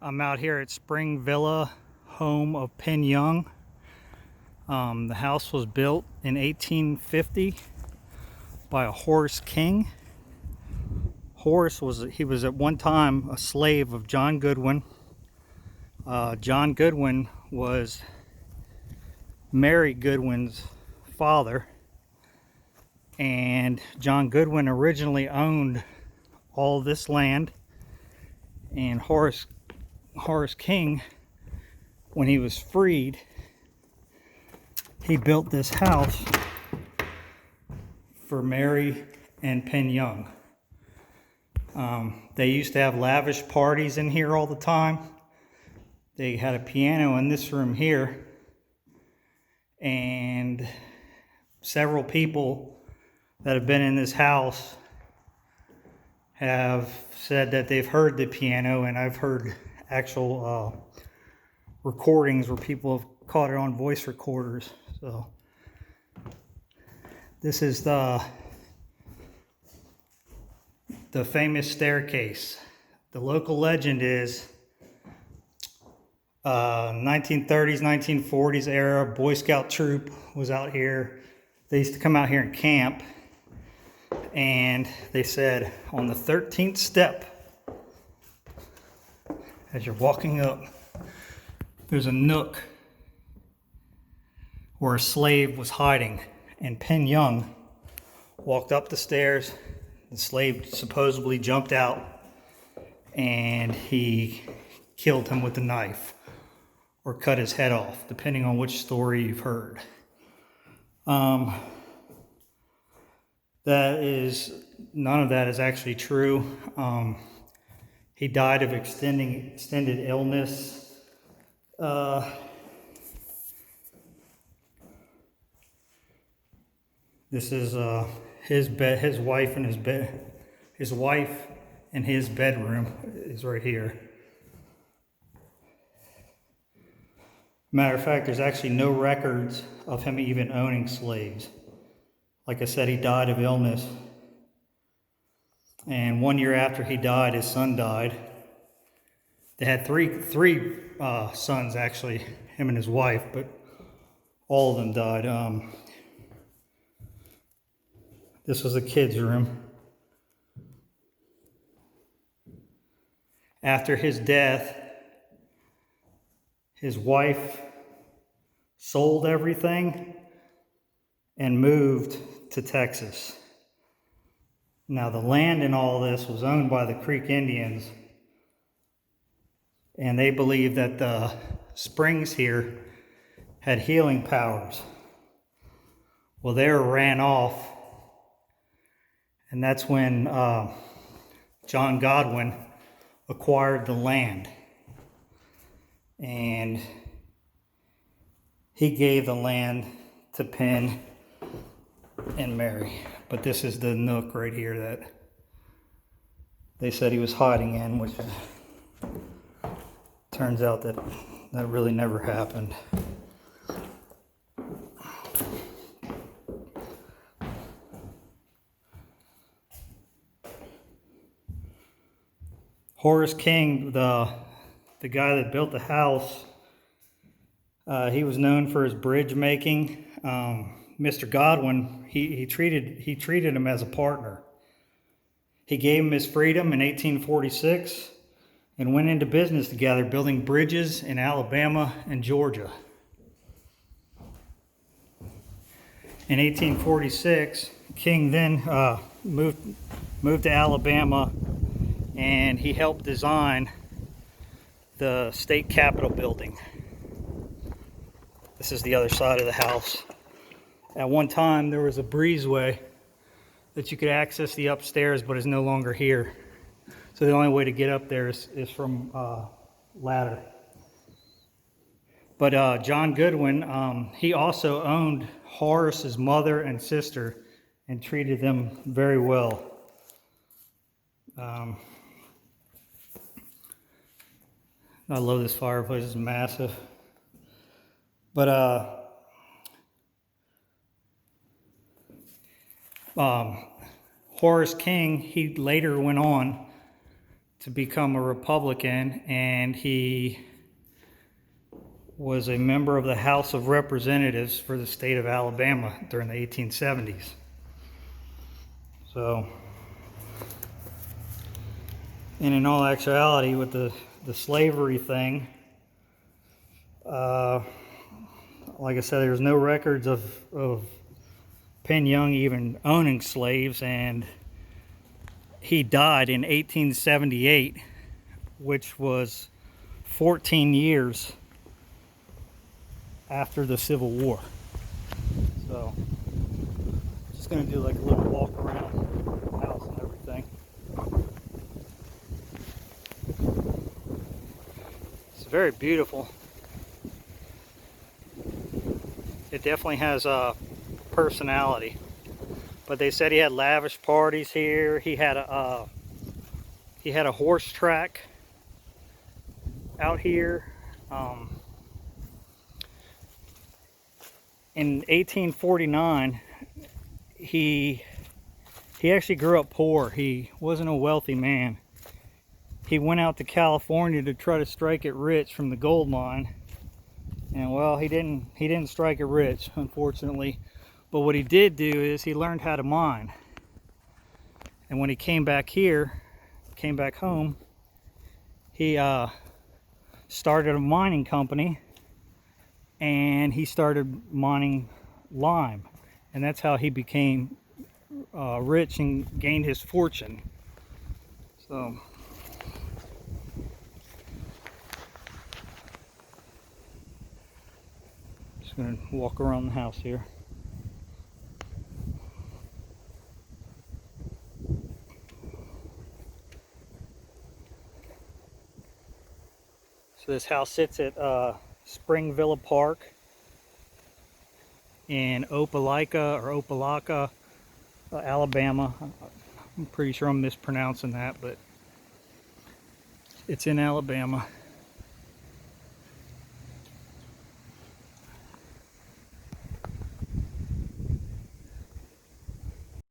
I'm out here at Spring Villa, home of Penn Yonge. The house was built in 1850 by a Horace King. Horace was at one time a slave of John Goodwin. John Goodwin was Mary Goodwin's father, and John Goodwin originally owned all this land, and Horace King, when he was freed, he built this house for Mary and Penn Yonge. They used to have lavish parties in here all the time. They had a piano in this room here, and several people that have been in this house have said that they've heard the piano, and I've heard actual recordings where people have caught it on voice recorders. So this is the famous staircase. The local legend is 1930s, 1940s era Boy Scout troop was out here. They used to come out here and camp, and they said on the 13th step, as you're walking up, there's a nook where a slave was hiding, and Penn Yonge walked up the stairs. The slave supposedly jumped out, and he killed him with a knife or cut his head off, depending on which story you've heard. None of that is actually true. He died of extended illness. This is his bed, his wife and his bed. His wife and his bedroom is right here. Matter of fact, there's actually no records of him even owning slaves. Like I said, he died of illness. And 1 year after he died, his son died. They had three sons, actually, him and his wife, but all of them died. This was a kid's room. After his death, his wife sold everything and moved to Texas. Now, the land in all this was owned by the Creek Indians, and they believed that the springs here had healing powers. Well, they ran off, and that's when John Godwin acquired the land. And he gave the land to Penn and Mary. But this is the nook right here that they said he was hiding in, which turns out that really never happened. Horace King, the guy that built the house, he was known for his bridge making. Mr. Godwin, he treated him as a partner. He gave him his freedom in 1846 and went into business together, building bridges in Alabama and Georgia. In 1846, King then moved to Alabama, and he helped design the state capitol building. This is the other side of the house. At one time, there was a breezeway that you could access the upstairs, but is no longer here. So the only way to get up there is from ladder. But John Goodwin, he also owned Horace's mother and sister and treated them very well. I love this fireplace, it's massive. But Horace King, he later went on to become a Republican, and he was a member of the House of Representatives for the state of Alabama during the 1870s. So, and in all actuality, with the slavery thing, like I said, there's no records of Penn Yonge even owning slaves, and he died in 1878, which was 14 years after the Civil War. So, just going to do like a little walk around the house and everything. It's very beautiful. It definitely has a personality. But they said he had lavish parties here. He had a horse track out here. In 1849, he actually grew up poor. He wasn't a wealthy man. He went out to California to try to strike it rich from the gold mine, and well, he didn't strike it rich, unfortunately. But what he did do is he learned how to mine. And when he came back home, he started a mining company, and he started mining lime. And that's how he became rich and gained his fortune. So, just gonna walk around the house here. So this house sits at Spring Villa Park in Opelika, Alabama. I'm pretty sure I'm mispronouncing that, but it's in Alabama.